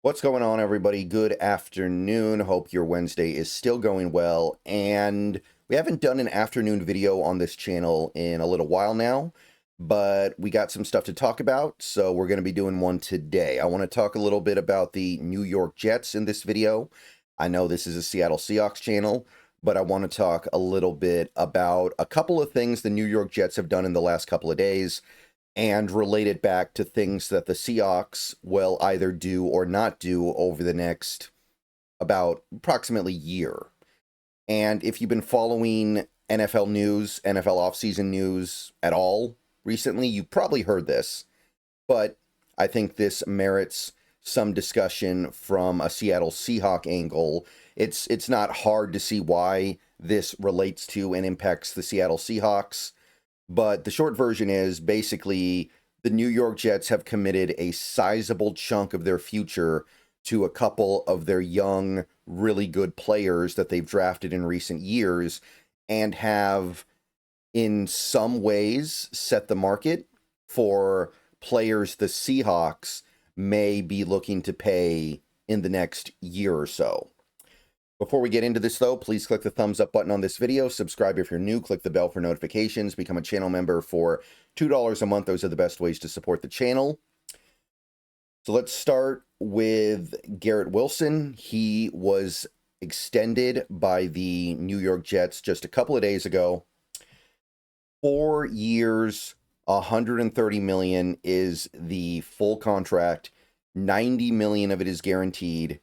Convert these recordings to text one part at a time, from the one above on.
What's going on, everybody? Good afternoon. Hope your Wednesday is still going well. And we haven't done an afternoon video on this channel in a little while now, but we got some stuff to talk about, so we're going to be doing one today. I want to talk a little bit about the New York Jets in this video. I know this is a Seattle Seahawks channel, but I want to talk a little bit about a couple of things the New York Jets have done in the last couple of days, and relate it back to things that the Seahawks will either do or not do over the next about approximately year. And if you've been following NFL news, NFL offseason news at all recently, you've probably heard this, but I think this merits some discussion from a Seattle Seahawk angle. It's not hard to see why this relates to and impacts the Seattle Seahawks. But the short version is basically the New York Jets have committed a sizable chunk of their future to a couple of their young, really good players that they've drafted in recent years and have, in some ways, set the market for players the Seahawks may be looking to pay in the next year or so. Before we get into this, though, please click the thumbs up button on this video, subscribe if you're new, click the bell for notifications, become a channel member for $2 a month. Those are the best ways to support the channel. So let's start with Garrett Wilson. He was extended by the New York Jets just a couple of days ago. 4 years, $130 million is the full contract. $90 million of it is guaranteed.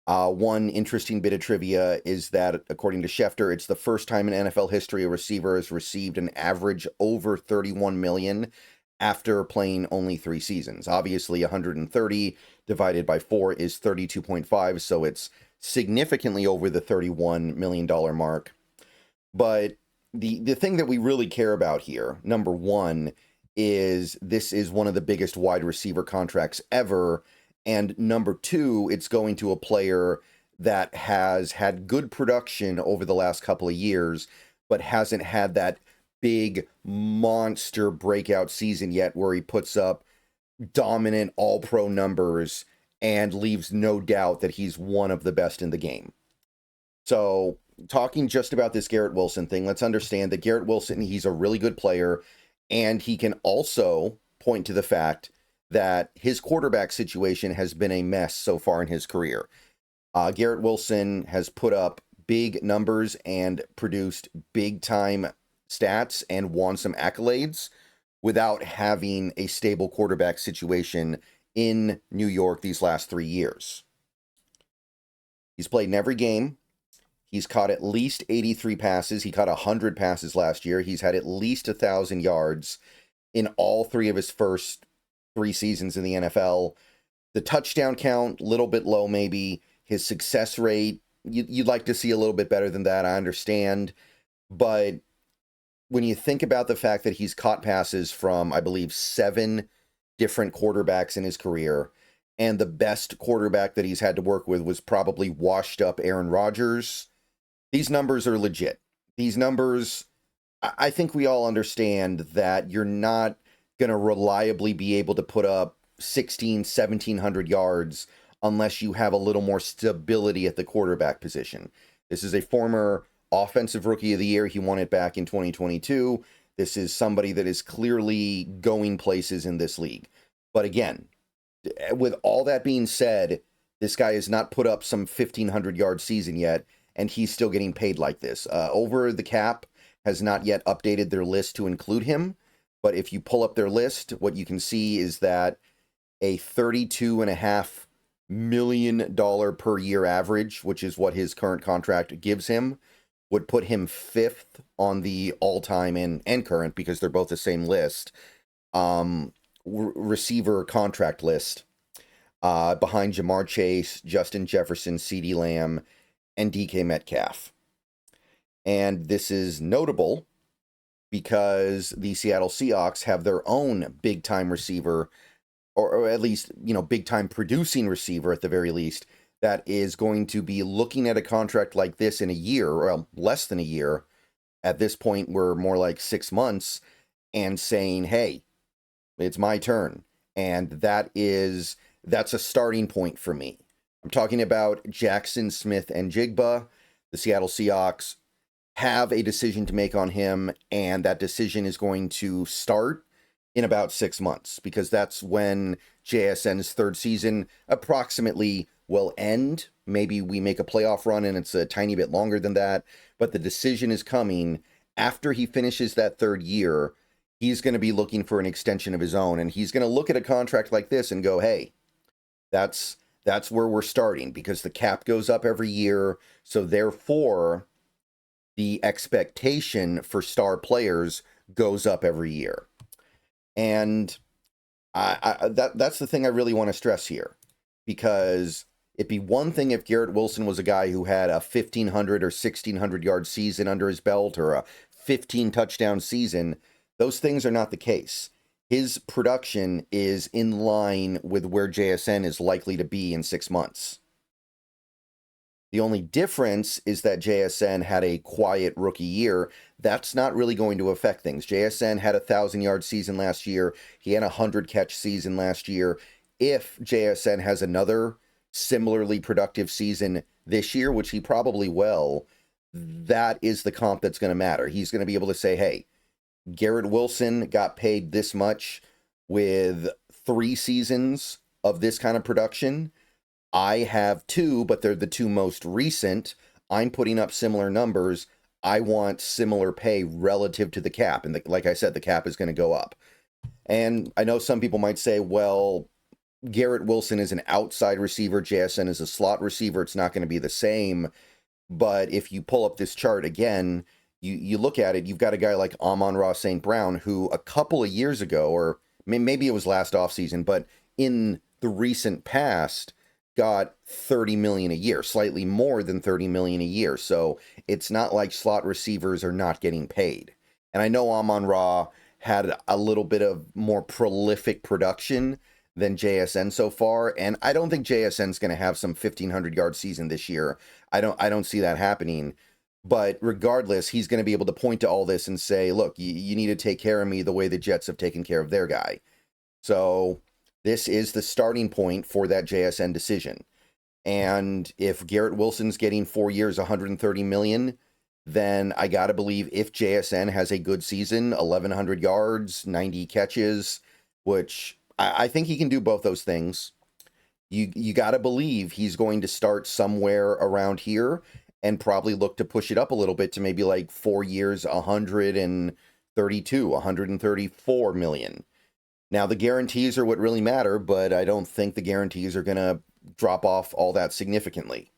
One interesting bit of trivia is that, according to Schefter, it's the first time in NFL history a receiver has received an average over $31 million after playing only 3 seasons. Obviously, 130 divided by 4 is 32.5, so it's significantly over the $31 million mark. But the thing that we really care about here, number one, is this is one of the biggest wide receiver contracts ever. And number two, it's going to a player that has had good production over the last couple of years, but hasn't had that big monster breakout season yet where he puts up dominant all-pro numbers and leaves no doubt that he's one of the best in the game. So talking just about this Garrett Wilson thing, let's understand that Garrett Wilson, he's a really good player, and he can also point to the fact that his quarterback situation has been a mess so far in his career. Garrett Wilson has put up big numbers and produced big-time stats and won some accolades without having a stable quarterback situation in New York these last 3 years. He's played in every game. He's caught at least 83 passes. He caught 100 passes last year. He's had at least 1,000 yards in all 3 of his first 3 seasons in the NFL. The touchdown count, a little bit low maybe. His success rate, you'd like to see a little bit better than that, I understand. But when you think about the fact that he's caught passes from, I believe, 7 different quarterbacks in his career, and the best quarterback that he's had to work with was probably washed up Aaron Rodgers, these numbers are legit. These numbers, I think we all understand that you're not going to reliably be able to put up 1,700 yards unless you have a little more stability at the quarterback position. This is a former offensive rookie of the year. He won it back in 2022. This is somebody that is clearly going places in this league. But again, with all that being said, this guy has not put up some 1,500-yard season yet, and he's still getting paid like this. Over the Cap has not yet updated their list to include him. But if you pull up their list, what you can see is that a $32.5 million per year average, which is what his current contract gives him, would put him 5th on the all-time and current, because they're both the same list, receiver contract list, behind Jamar Chase, Justin Jefferson, CeeDee Lamb, and DK Metcalf. And this is notable because the Seattle Seahawks have their own big-time receiver, or at least, big-time producing receiver at the very least, that is going to be looking at a contract like this in a year, or less than a year. At this point, we're more like 6 months, and saying, hey, it's my turn. And that is that's a starting point for me. I'm talking about Jackson Smith and Jigba. The Seattle Seahawks have a decision to make on him, and that decision is going to start in about 6 months, because that's when JSN's third season approximately will end. Maybe we make a playoff run and it's a tiny bit longer than that, but the decision is coming after he finishes that third year. He's going to be looking for an extension of his own, and he's going to look at a contract like this and go, hey, that's where we're starting, because the cap goes up every year. So therefore, the expectation for star players goes up every year. And that's the thing I really want to stress here, because it'd be one thing if Garrett Wilson was a guy who had a 1,500 or 1,600 yard season under his belt, or a 15 touchdown season. Those things are not the case. His production is in line with where JSN is likely to be in 6 months. The only difference is that JSN had a quiet rookie year. That's not really going to affect things. JSN had a 1,000-yard season last year. He had a 100-catch season last year. If JSN has another similarly productive season this year, which he probably will, that is the comp that's going to matter. He's going to be able to say, hey, Garrett Wilson got paid this much with 3 seasons of this kind of production. I have 2, but they're the 2 most recent. I'm putting up similar numbers. I want similar pay relative to the cap. And like I said, the cap is going to go up. And I know some people might say, well, Garrett Wilson is an outside receiver. JSN is a slot receiver. It's not going to be the same. But if you pull up this chart again, you look at it, you've got a guy like Amon-Ra St. Brown, who a couple of years ago, or maybe it was last offseason, but in the recent past, got $30 million a year, slightly more than $30 million a year. So it's not like slot receivers are not getting paid. And I know Amon-Ra had a little bit of more prolific production than JSN so far, and I don't think JSN's going to have some 1,500-yard season this year. I don't see that happening. But regardless, he's going to be able to point to all this and say, look, you need to take care of me the way the Jets have taken care of their guy. So this is the starting point for that JSN decision. And if Garrett Wilson's getting 4 years, $130 million, then I got to believe if JSN has a good season, 1,100 yards, 90 catches, which I think he can do both those things, you got to believe he's going to start somewhere around here and probably look to push it up a little bit to maybe like 4 years, 132, 134 million. Now, the guarantees are what really matter, but I don't think the guarantees are going to drop off all that significantly.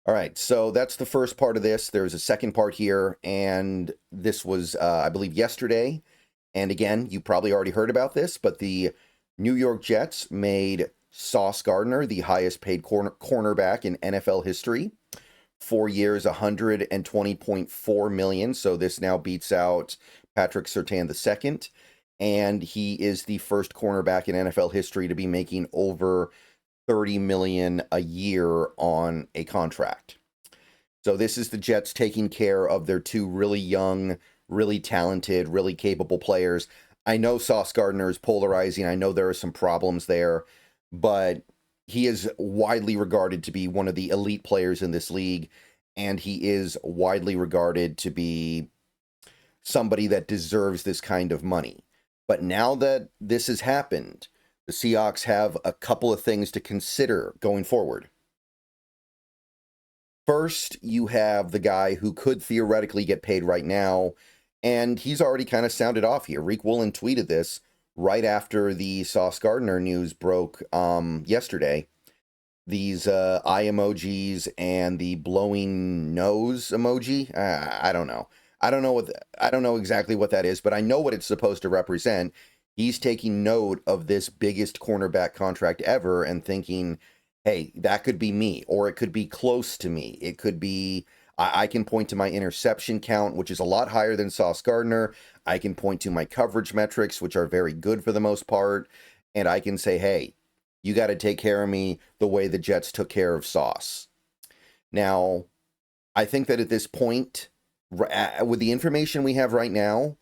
All right, so that's the first part of this. There's a second part here, and this was, I believe, yesterday. And again, you probably already heard about this, but the New York Jets made Sauce Gardner the highest paid cornerback in NFL history. 4 years, $120.4 million. So this now beats out Patrick Surtain II. And he is the first cornerback in NFL history to be making over $30 million a year on a contract. So this is the Jets taking care of their 2 really young, really talented, really capable players. I know Sauce Gardner is polarizing. I know there are some problems there, but he is widely regarded to be one of the elite players in this league, and he is widely regarded to be somebody that deserves this kind of money. But now that this has happened, the Seahawks have a couple of things to consider going forward. First, you have the guy who could theoretically get paid right now, and he's already kind of sounded off here. Rick Woolen tweeted this right after the Sauce Gardner news broke yesterday. These eye emojis and the blowing nose emoji. I don't know. I don't know exactly what that is, but I know what it's supposed to represent. He's taking note of this biggest cornerback contract ever and thinking, hey, that could be me, or it could be close to me. It could be, I can point to my interception count, which is a lot higher than Sauce Gardner. I can point to my coverage metrics, which are very good for the most part. And I can say, hey, you got to take care of me the way the Jets took care of Sauce. Now, I think that at this point, with the information we have right now,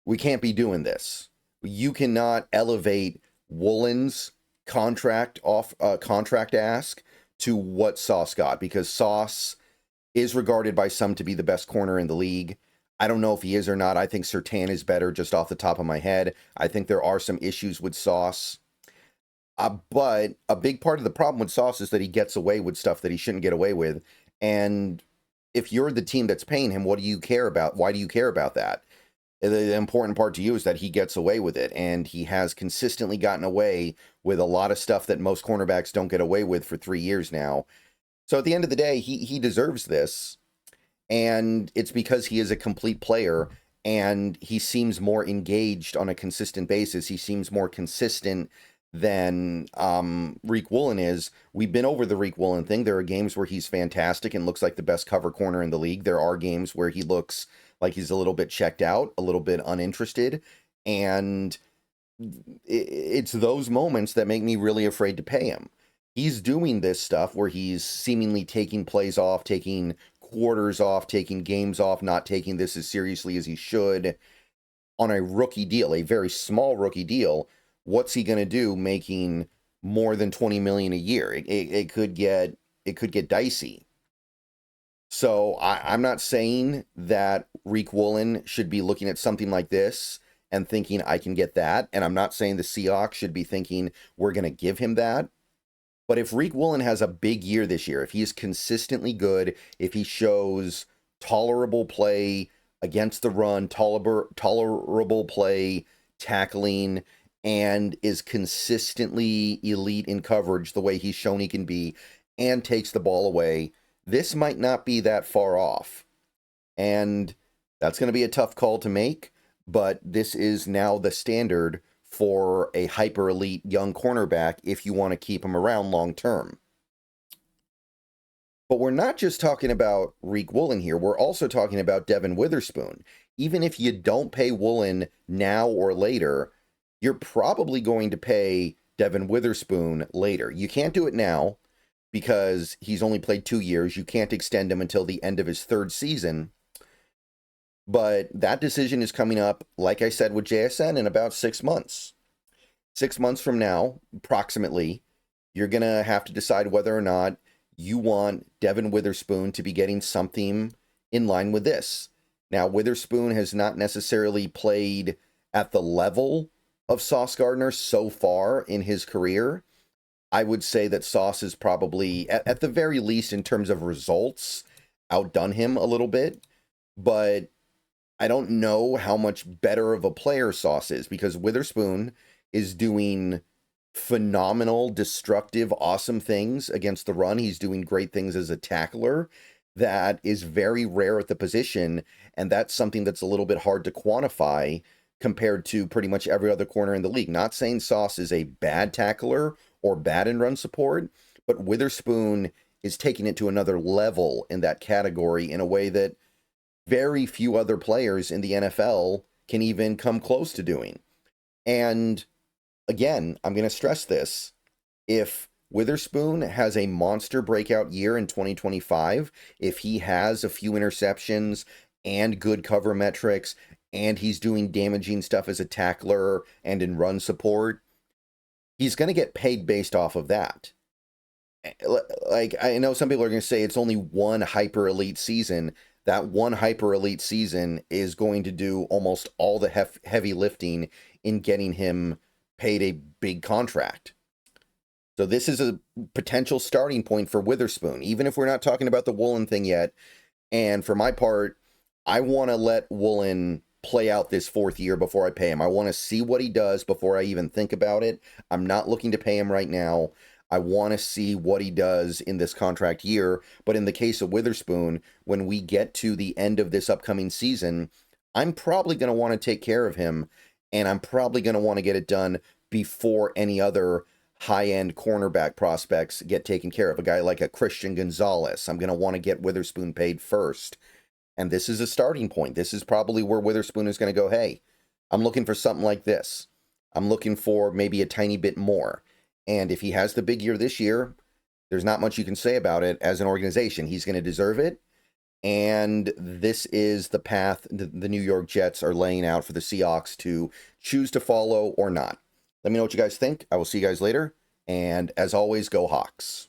we can't be doing this. You cannot elevate Woolen's contract ask to what Sauce got, because Sauce is regarded by some to be the best corner in the league. I don't know if he is or not. I think Surtain is better just off the top of my head. I think there are some issues with Sauce. But a big part of the problem with Sauce is that he gets away with stuff that he shouldn't get away with. And if you're the team that's paying him, what do you care about? Why do you care about that? The important part to you is that he gets away with it, and he has consistently gotten away with a lot of stuff that most cornerbacks don't get away with for 3 years now. So at the end of the day, he deserves this, and it's because he is a complete player, and he seems more engaged on a consistent basis. He seems more consistent than Riq Woolen is. We've been over the Riq Woolen thing. There are games where he's fantastic and looks like the best cover corner in the league. There are games where he looks like he's a little bit checked out, a little bit uninterested, and it's those moments that make me really afraid to pay him. He's doing this stuff where he's seemingly taking plays off, taking quarters off, taking games off, not taking this as seriously as he should on a rookie deal, a very small rookie deal. What's he going to do making more than $20 million a year? It could get dicey. So I'm not saying that Riq Woolen should be looking at something like this and thinking I can get that. And I'm not saying the Seahawks should be thinking we're going to give him that. But if Riq Woolen has a big year this year, if he is consistently good, if he shows tolerable play against the run, tolerable play tackling, and is consistently elite in coverage the way he's shown he can be, and takes the ball away, this might not be that far off. And that's going to be a tough call to make, but this is now the standard for a hyper elite young cornerback if you want to keep him around long term. But we're not just talking about Riq Woolen here. We're also talking about Devin Witherspoon. Even if you don't pay Woolen now or later, you're probably going to pay Devin Witherspoon later. You can't do it now because he's only played 2 years. You can't extend him until the end of his 3rd season. But that decision is coming up, like I said, with JSN in about 6 months. 6 months from now, approximately, you're going to have to decide whether or not you want Devin Witherspoon to be getting something in line with this. Now, Witherspoon has not necessarily played at the level of Sauce Gardner so far in his career. I would say that Sauce is probably, at the very least in terms of results, outdone him a little bit. But I don't know how much better of a player Sauce is, because Witherspoon is doing phenomenal, destructive, awesome things against the run. He's doing great things as a tackler. That is very rare at the position, and that's something that's a little bit hard to quantify compared to pretty much every other corner in the league. Not saying Sauce is a bad tackler or bad in run support, but Witherspoon is taking it to another level in that category in a way that very few other players in the NFL can even come close to doing. And again, I'm going to stress this. If Witherspoon has a monster breakout year in 2025, if he has a few interceptions and good cover metrics, and he's doing damaging stuff as a tackler and in run support, he's going to get paid based off of that. Like, I know some people are going to say it's only one hyper elite season. That one hyper elite season is going to do almost all the heavy lifting in getting him paid a big contract. So this is a potential starting point for Witherspoon, even if we're not talking about the Woolen thing yet. And for my part, I want to let Woolen play out this 4th year before I pay him. I want to see what he does before I even think about it. I'm not looking to pay him right now. I want to see what he does in this contract year. But in the case of Witherspoon, when we get to the end of this upcoming season, I'm probably going to want to take care of him, and I'm probably going to want to get it done before any other high-end cornerback prospects get taken care of. A guy like a Christian Gonzalez, I'm going to want to get Witherspoon paid first. And this is a starting point. This is probably where Witherspoon is going to go, hey, I'm looking for something like this. I'm looking for maybe a tiny bit more. And if he has the big year this year, there's not much you can say about it as an organization. He's going to deserve it. And this is the path the New York Jets are laying out for the Seahawks to choose to follow or not. Let me know what you guys think. I will see you guys later. And as always, go Hawks.